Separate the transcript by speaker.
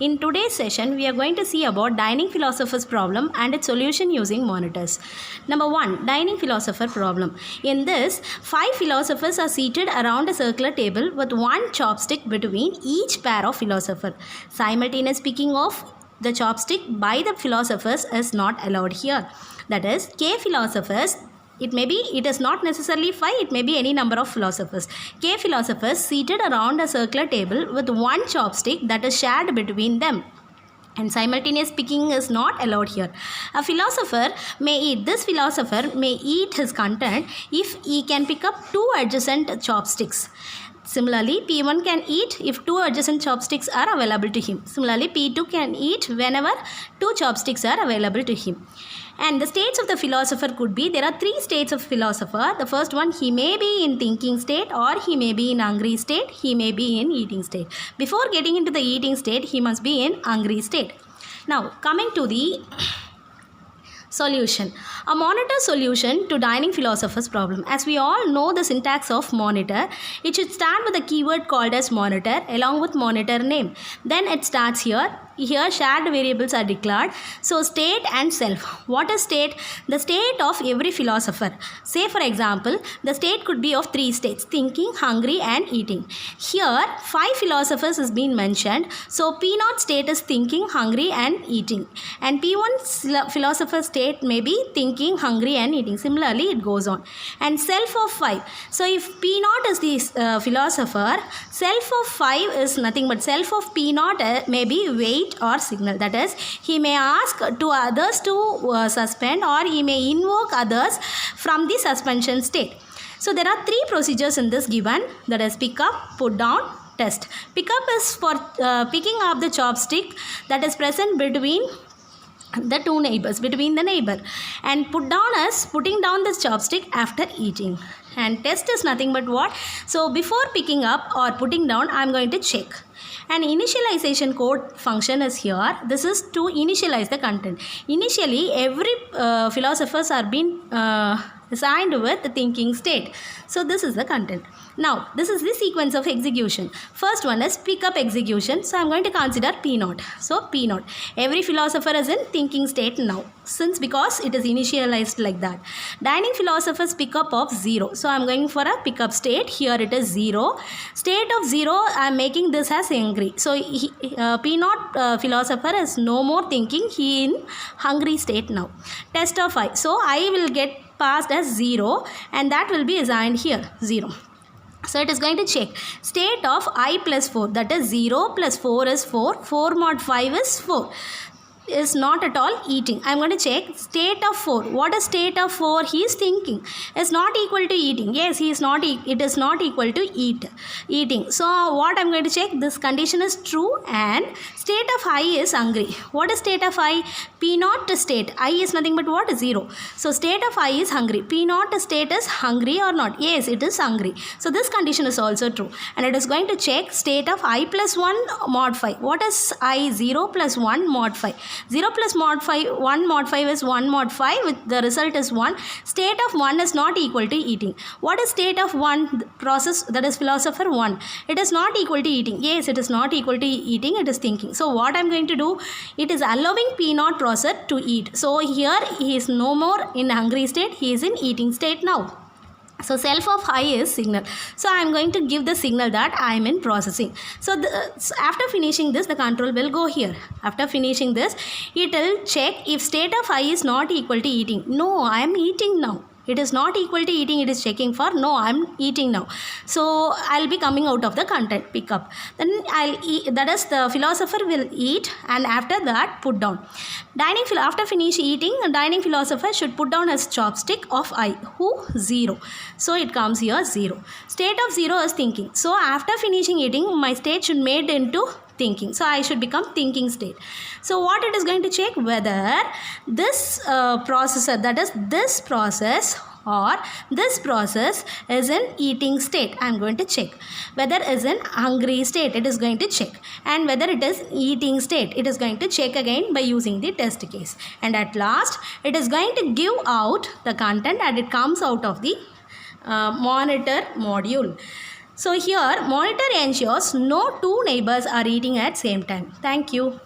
Speaker 1: In today's session, we are going to see about dining philosopher's problem and its solution using monitors. Number 1. Dining philosopher problem. In this, 5 philosophers are seated around a circular table with one chopstick between each pair of philosophers. Simultaneous picking of the chopstick by the philosophers is not allowed here. That is, K philosophers, it is not necessarily 5, it may be any number of philosophers. K philosophers seated around a circular table with one chopstick that is shared between them. And simultaneous picking is not allowed here. This philosopher may eat his content if he can pick up 2 adjacent chopsticks. Similarly, P1 can eat if 2 adjacent chopsticks are available to him. Similarly, P2 can eat whenever 2 chopsticks are available to him. And the states of the philosopher could be, there are 3 states of philosopher. The first one, he may be in thinking state, or he may be in hungry state, he may be in eating state. Before getting into the eating state, he must be in hungry state. Now, coming to the solution. A monitor solution to dining philosopher's problem. As we all know the syntax of monitor, it should start with a keyword called as monitor along with monitor name. Then it starts here. Here shared variables are declared. So state and self. What is state? The state of every philosopher. Say for example, the state could be of 3 states: thinking, hungry and eating. Here 5 philosophers has been mentioned. So P0 state is thinking, hungry and eating. And P1 philosopher state may be thinking, hungry and eating. Similarly it goes on. And self of 5. So if P0 is the philosopher, self of 5 is nothing but self of P0 may be weight or signal. That is, he may ask to others to suspend, or he may invoke others from the suspension state. So there are 3 procedures in this given, that is pick up, put down, test. Pick up is for picking up the chopstick that is present between the 2 neighbors, between the neighbor, and put down is putting down the chopstick after eating. And test is nothing but what? So before picking up or putting down, I am going to check. An initialization code function is here. This is to initialize the content. Initially, every philosophers are being assigned with the thinking state. So this is the content. Now, this is the sequence of execution. First one is pick up execution. So I am going to consider P0. So P0. Every philosopher is in thinking state now, because it is initialized like that. Dining philosophers pick up of 0. So I am going for a pick up state. Here it is 0. State of 0, I am making this as angry. So P0 philosopher is no more thinking. He in hungry state now. Test of I. So I will get passed as 0, and that will be assigned here 0. So it is going to check state of I plus 4, that is 0 plus 4 is 4, 4 mod 5 is 4. Is not at all eating. I am going to check state of 4. What is state of 4? He is thinking. Is not equal to eating. Yes, he is not. It is not equal to eating. So what I am going to check? This condition is true, and state of I is hungry. What is state of I? P0 state. I is nothing but what? 0. So state of I is hungry. P0 state is hungry or not? Yes, it is hungry. So this condition is also true, and it is going to check state of I plus 1 mod 5. What is I? 0 plus 1 mod 5. 0 plus mod 5, 1 mod 5 is 1 mod 5, with the result is 1. State of 1 is not equal to eating. What is state of 1? Process, that is philosopher 1. It is not equal to eating. Yes, it is not equal to eating, it is thinking. So what I am going to do, it is allowing P0 process to eat. So here he is no more in hungry state, he is in eating state now. So self of I is signal. So I am going to give the signal that I am in processing. So after finishing this, the control will go here. After finishing this, it will check if state of I is not equal to eating. No, I am eating now. It is not equal to eating, it is checking for no, I am eating now. So I will be coming out of the content pick up. Then I'll eat, that is the philosopher will eat, and after that put down. After finish eating, dining philosopher should put down his chopstick of I. Who? 0. So it comes here 0. State of 0 is thinking. So after finishing eating, my state should made into thinking. So I should become thinking state. So what it is going to check? Whether this processor, that is this process or this process is in eating state. I am going to check. Whether it is in hungry state, it is going to check. And whether it is eating state, it is going to check again by using the test case. And at last, it is going to give out the content, and it comes out of the monitor module. So here monitor ensures no two neighbors are eating at same time. Thank you.